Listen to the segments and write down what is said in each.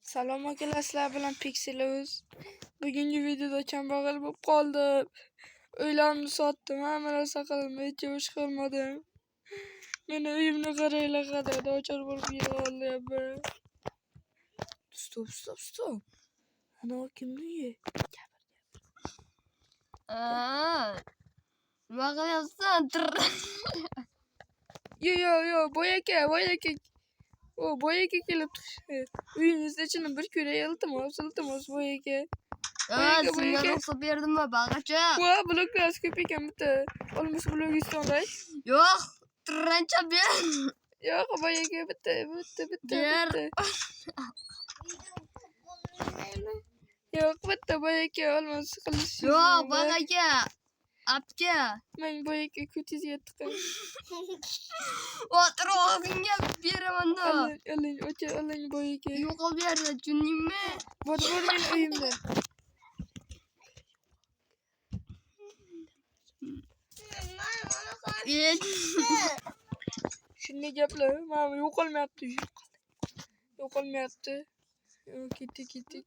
Salom akalar, sizlar bilan Pixeluz. Bugungi videoda kambag'al bo'lib qoldim. Uylarni sotdim, hamma narsa qildim, hech ish qilmadim. Meni uyimni qaranglar, qadar ochar bo'lib yig'olyapman. Stop. Ana kimni uyi? Nima qilyapsan? Yo, boy aka. Boy aka kelib turibdi. Uyingizni ichini bir ko'ray, iltimos boy aka. Senga ruxsat berdimmi, bag'acha? Bloklar ko'p ekan bitta. Olmasa Blogistonda. Yo'q, tirancha ber. Yo'q, boy aka bitta. Ber. Yo'q, bitta boy aka olmasa qilish. Yo'q, bag'acha. Apka. Men boy aka ko'tingizga tiqing. O'tir og'zingga beraman-da. Oling boy aka. Yo'qol berdi, tushundingmi? Bor men uyimda. Shunday gaplar, mana yo'qolmayapti. Ketdi.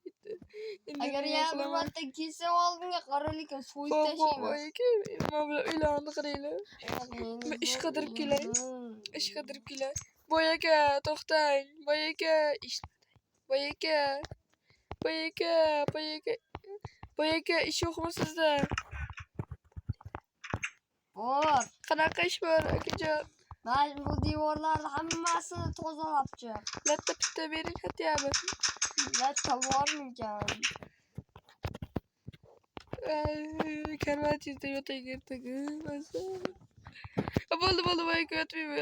Agar yana bir marta kelsa oldinga qaralik so'yib tashlayman. Boy aka, mana uylarni qaranglar. Ish qidirib kelay. Boy aka, to'xtang. Boy aka, ish yo'qmi sizda? Bor. Qanaqa ish bor akajon? Men bu devorlarni hammasini tozalabchi. Latta bitta bering xatyami. Latta bormikan? Karvatingizda yotay ertaga. Bo'ldi, boy aka, yotmay.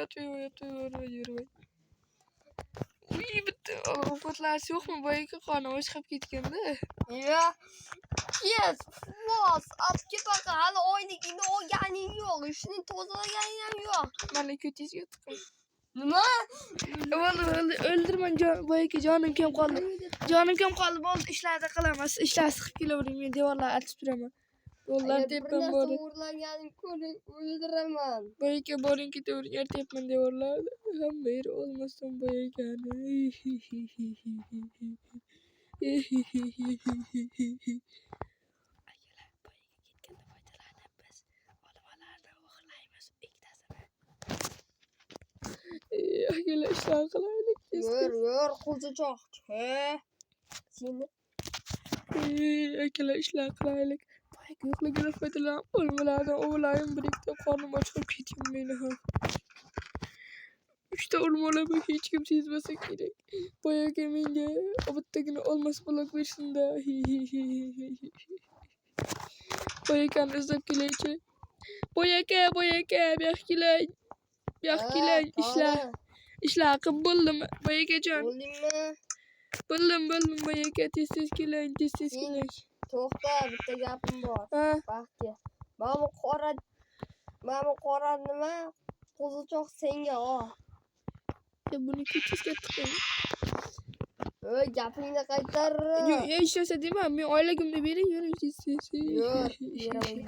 Uy, bitta ovqatlar yo'qmi boy aka? Qonim chiqib ketganda. Yo'q. Yes, los. Apka baqa hali oyligini olganing yo'q. Ishni tozalaganing ham yo'q. Mana ko'tingizga tiqing. Nima? Bo'ldi, o'ldirmang boy aka, jonim kam qoldi. Bo'ldi, ishlarni qilamiz. Ishlar siqib kelavering, men devorlarni artib turaman. Yo'llar tepam bor. O'rlanganing ko'rib o'ldiraman. Boy aka, boring ketavering, artyapman devorlarni. Hamma yeri olmasdan boy akani. Akalar ishlar qilaylik. Yur, qo'zichoq. Seni. Akalar ishlar qilaylik. Boy aka yo'qligidan foydalanib o'lmalardan o'g'layim biriktirib qornim ochib ketgan meni ham. 3 ta o'rmonlarni hech kim sezmasa kerak. Boy aka menga bittagina olmos blok bersin-da. Boy akani izlab kelaychi. Boy aka, bu yoqqa keling. Ishlar qilib bo'ldimi? Boy akajon. Bo'ldingmi? Bo'ldim boy aka, tez keling. To'xta, bitta gapim bor. Baxtga. Mana qora nima? Qo'zichoq senga Buni ko'chizga tiqing. Gapingni qaytar. Yo'q, hech narsa demayman. Men oiligimni bering, yuring tez. Yo'q, beraman.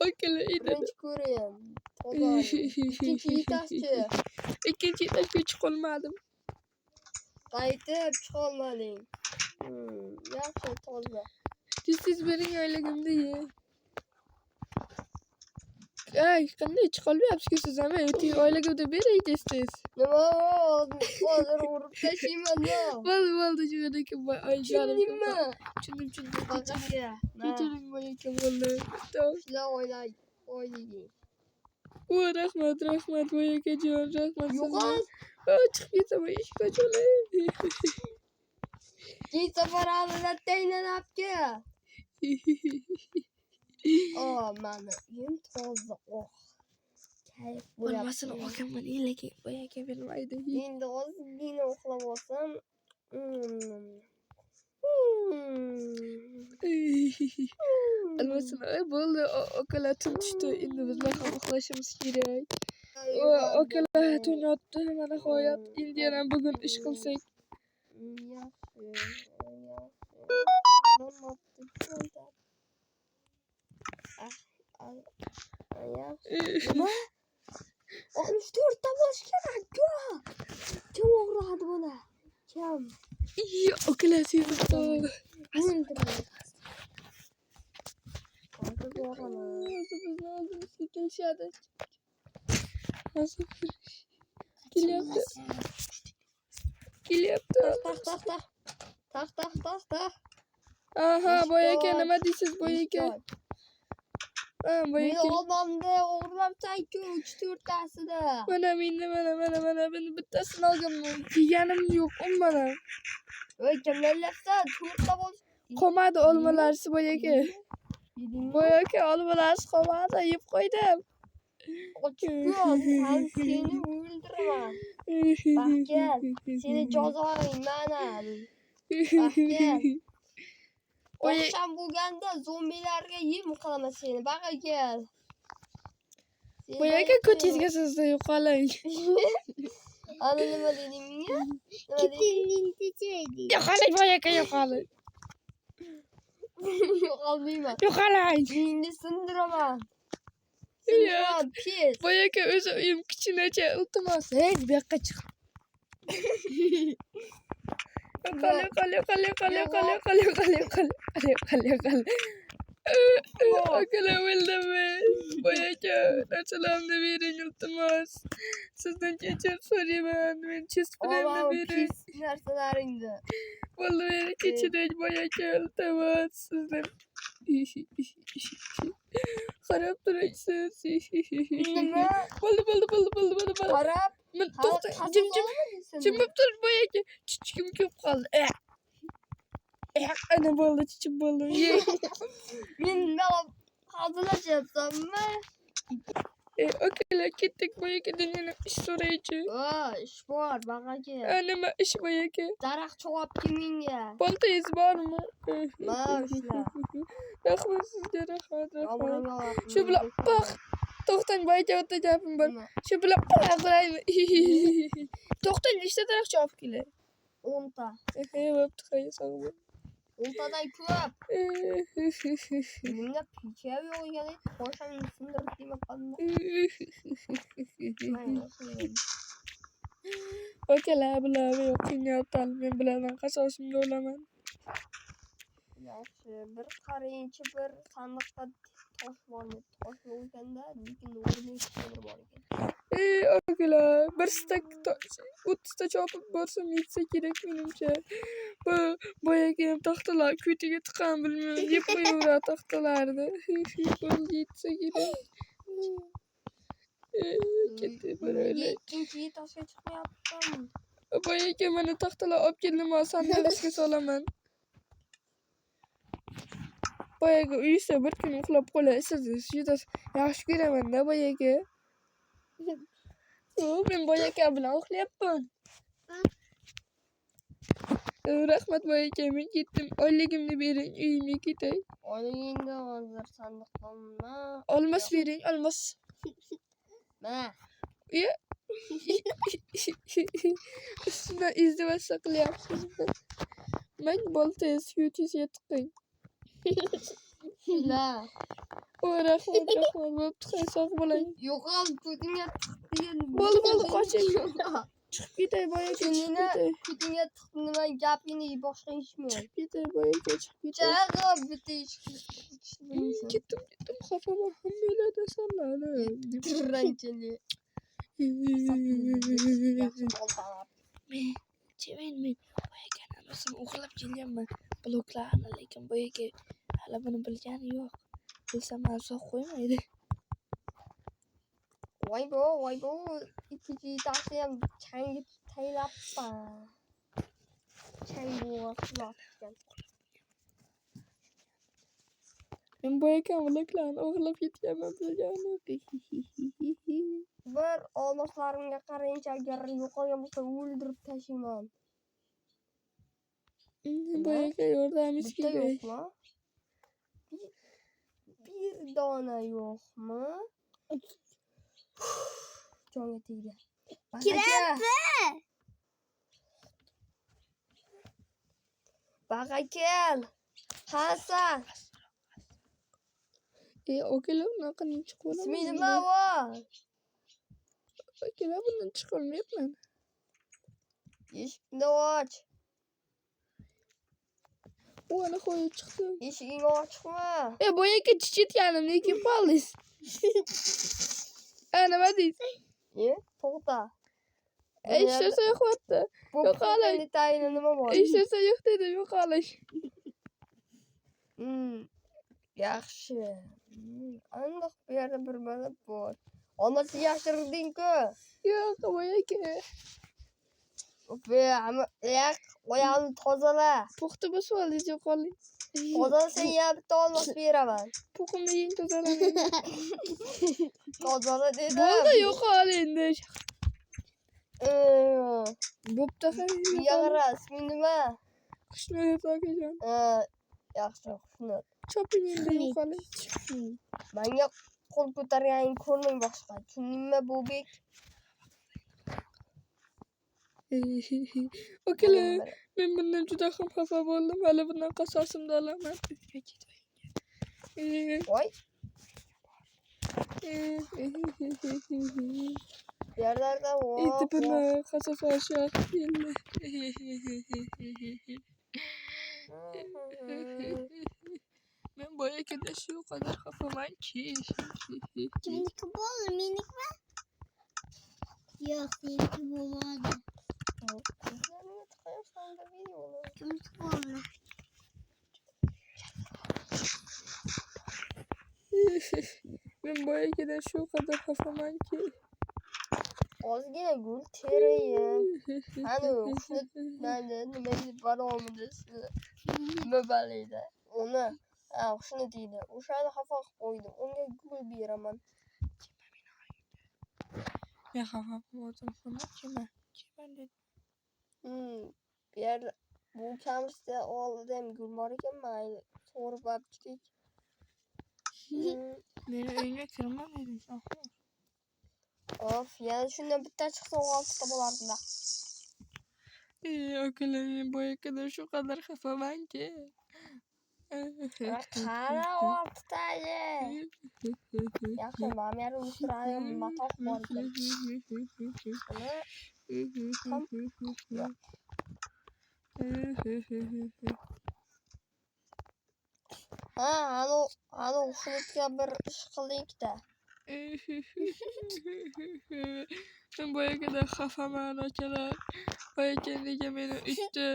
Akalar, birinchi ko'rayim. Ikkinchi etajga chiqolmadim. Qaytib chiqolmading. Yaxshi, toza. Tez bering, oiligimni ye. Qanday chiqolmayapsiz siz ham? Oiligimni bering tez. Nima? Hozir urib tashlayman-da. Bo'ldi, jo'naka boy. Tushundingmi? Tushundim. Kechiring boy aka, bo'ldi. Shular oyliging. Rahmat boy akajon, rahmat. Yo'qol. Chiqib ketaman, eshik ochilay. Keyin safarlarni tayinlanabki. Mana uyim toza. Kayf bo'lyapti. Olmasini olganman, lekin boy aka bermaydi. Endi ozgina uxlab olsam. Olmasini bo'ldi, okalar tushdi. Endi bizlar ham uxlashimiz kerak. Okalar to'yotdi, mana nihoyat. Endi yana bugun ish qilsak. Nima? 64 ta bo'lish kerak-ku. Kim o'g'irladi buni? Kam. Oklar sezibdi. Hozir boraman. Hozir bizni oldimizga kelishadi. Hozir kelyapti. Kelyapti. Tax. Aha, boy aka nima deysiz boy aka? Ha, boy Meni aka. olmamda o'g'irlabsan-ku 3-4tasida. Mana meni bittasini olganman. Yeganim yo'q mana. Voy kimlarsan? 4ta bo'l. Qolmadi olmalarsiz boy aka. Boy aka olmalarsiz qolmadi, yeb qo'ydim. Ochib seni o'ldiraman. Baxtiyar, seni jazoing mana. Baxtiyar. Oqshom bo'lganda zombilarga yem qilaman seni. Baqa kel. Boy aka ko'chizga sizda yo'qoling. Ana nima deding menga? Nima deding? Yo'qoling boy aka yo'qoling. Yo'qolmayman. Yo'qoling. Mingni sindiraman. Sindiraman pis. Boy aka o'zi uyim kichkinacha, iltimos. Hey, bu yoqqa chiq. Yo'qol. Akalar o'ldimi? Boy aka, narsalarni bering iltimos. Sizdan kechirim so'rayman. Men chespurimni bering. Pis narsalaringni. Bo'ldi, meni kechiring boy aka, iltimos. Sizdan qarab turasiz. Nima? Bo'ldi. Qarab. To'xta, jim bo'lib tur boy aka. Chuchkim ko'p qoldi. Ana bo'ldi, chuchib bo'ldi. Men nima hazırlaşırsam Akalar ketdik boy aka, yana ish so'raychi. ish bor, bag'aga. Nima ish boy aka? Daraxt cho'g'ab kelmenga. Boltangiz bormi? Mashla. Rahmat sizga, rahmat. Shu bilan baq. To'xtang boy aka, o'ta gapim bor. Shu bilan qo'yaymi? To'xtang, ishda daraxt chopib kelay. 10 ta. Bo'pti, qo'y, sog' bo'l. 10 tadan ko'p. Menga picha yo'q ekan, qo'shamni sindirib demaqanman. Akalar bular yo'q, qiynayapti. Men bilan qasosimga olaman. Yaxshi, bir qaraychi, bir sandiqda tosh bormi? Tosh bo'lganda, lekin o'rniga chiqib bor ekan. Akalar, bir stak 30 ta chopib borsam yetsa kerak menimcha. Boy aka ham taxtalar ko'tiga tiqan bilmayman, yeb qo'yaveradi taxtalarni. Bo'ldi, yetsa kerak. Ketdi bo'laylik. Ikkinchi etajga chiqmayaptimi? Boy aka, mana taxtalar olib keldim, sandiqqa solaman. Boy aka, uyda bir kun uxlab qolaysiz. Juda yaxshi ko'raman-da boy aka. Men boy aka bilan uxlayapman. Rahmat boy aka, men ketdim. Oyligimni bering, uyimga ketay. Oyligingni hozir sandiqdanmi? Olmos bering, olmos. Mana. Sizdan izdivosha qilyapsiz. Men boltangiz ko'chizga tiqing. La. Rahmat, bo'pti, qo'y, sog' bo'ling. Yo'qol, ko'tingga tiqdigan. Bo'ldi, qoching. Chiqib ketay boy aka, chiqib Senina ketay. ko'tingga tiqdigan gapingni boshqa ishmi? Chiqib ketay boy aka, chiqib ketay. Chag'ib bitta ish. Ketdim, xafaman hammalardan sanlarni. Ranchili. Men boy aka namasini uxlab kelganman. Bloklarni, lekin boy aka hali buni bilgani yo'q. Bilsam mazza qo'ymaydi. Voy bo, ikkinchi etasi ham changib taylabman. Chang bo'g'izlatgan. Men boy aka bloklarni uxlab ketganman bilgani yo'q. Bir olmoslarimga qarayincha, agar yo'qolgan bo'lsa o'ldirib tashlayman. Boy aka yordamimiz Bitta kerak. yo'qmi? Bir dona yo'qmi? Jonga tegdi. Kirapti. Baqa kel. Hasan. Akalar unaqa chiqib Ismi nima bor? Akalar bundan chiqolmayapman. Eshikni och. Ona koyup çıktım. Eshiging ochiqmi? Boyaka chichitganim lekin qoldingiz. Nima deysiz? To'xta. Ishlarsa yo'qotdi. Yo'qolay. Tayini nima bor? Ishlarsa yo'q dedi, yo'qolay. Yaxshi. Aniq bu yerda bir bola bor. Onasi yashirding-ku. Yo'q, boyaka. Oyog'ini tozala. Puxta bosib oldingiz, yo'qolay. Tozalasang yana bitta olmos beraman. Puximni yeng tozalaning. Tozala dedim. Bo'ldi, yo'qol endi. Bo'pti, Menga qara, isming nima? Xushnud akajon. Yaxshi, Xushnud. Choping endi, yo'qolay. Menga qo'l ko'targaning ko'rmang boshqa. Tushundingmi, Bobek? Okalar, men bundan juda ham xafa bo'ldim. Hali bundan qasosimni olaman. Voy. Yerlarda Endi buni qasos olishaq endi. Men boyakada shu qadar xafamanki. Kimniki bo'ldi, menikmi? Yo'q, seniki bo'lmadi. Kimniki bo'ldi? Men boyakada shu qadar xafamanki. Ozgina gul terayim. Ana Xushnud menda nima deb balomidi sizni. Nima balaydi? Uni Xushnud deydi. O'shani xafa qilib qo'ydim. Unga gul beraman. Men xafa bo'ldim. Kima dedi. Bu yerda bu kamirsa oldida ham gul bor ekan, mayli. So'rib olib chiqdik. Meni uyga kirma dedim. Of, yana shundan bitta chiqsa 6ta bo'lardi-da. Akalar, men boyakada shu qadar xafamanki. Qara 6tani. Yaxshi, mana yerda o'tiradigan matoh bor ekan. Ana Xushnudga bir ish qildik-da. Men boyakada xafaman akalar. Boyaka nega meni utdi?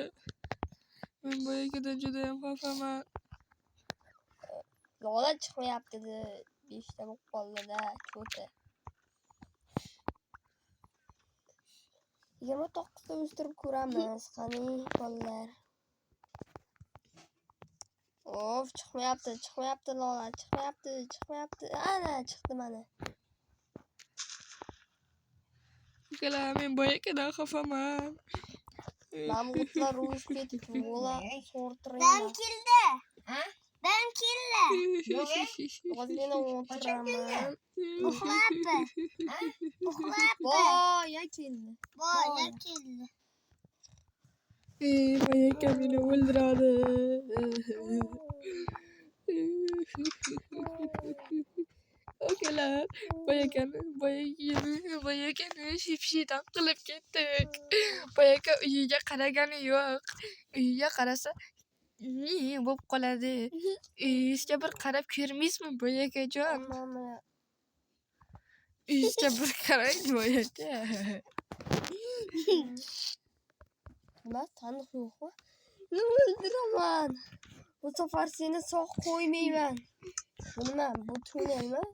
Men boyakada juda ham xafaman. Lola chiqmayapti-da. 5 ta bo'lib qoldi-da, cho'ti. 29 ta o'stirib ko'ramiz, qani bolalar. Of, chiqmayapti Lola, chiqmayapti. Ana, chiqdi mana. Akalar, men boyakada xafaman. Mamg'utlar o'sib ketdi. Lola so'rtirayman. Dam keldi. Dam keldi. Ozgina o'tiraman. Uxlabdi. Boya keldi. Boya keldi. Boyaka meni o'ldiradi. Akalar, boyakani shipshidan qilib ketdik. Boyaka uyiga qaragani yo'q. Uyiga qarasa bo'lib qoladi. Uyingizga bir qarab ko'rmaysizmi, boyakajon? Uyingizga bir qarang, boyaka. Nima, tandiq yo'qmi? Nima o'ldiraman? Bu safar seni sog' qo'ymayman. Bu nima? Bu tunnelmi?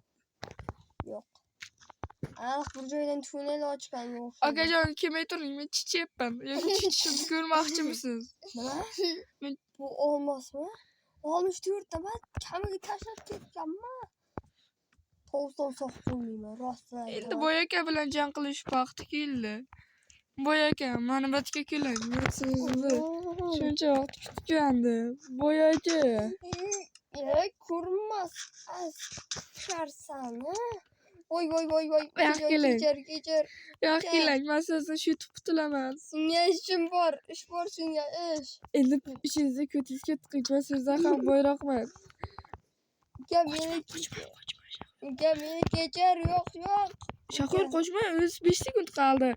Yo'q. Aniq bir joydan tunnel ochgan yo'q. Akajon, kelmay turing, men chichyapman. Yoki chichishimni ko'rmoqchimisiz? Nima? Bu olmosmi? 64 ta bat kamiga tashlab ketganman. To'g'ridan sog' qo'ymayman, rostdan. Endi boyaka bilan jang qilish vaqti keldi. Boyaka, mana bu yerga keling. Men sizni shuncha vaqt kutgandim. Boyaka. Ko'rinmas. Sharsan, ha? Voy. Kechir. Yo'q, keling, men sizni shu qutulaman. Senga ishim bor. Ish bor senga, ish. Endi ishingizni ko'tingizga tiqing. Men sizdan ham boyroqman. Meni kechir, yo'q. Shakar qochma, o'zi 5 sekund qoldi.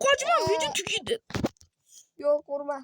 Qochma, video tugaydi. Yo'q, urma.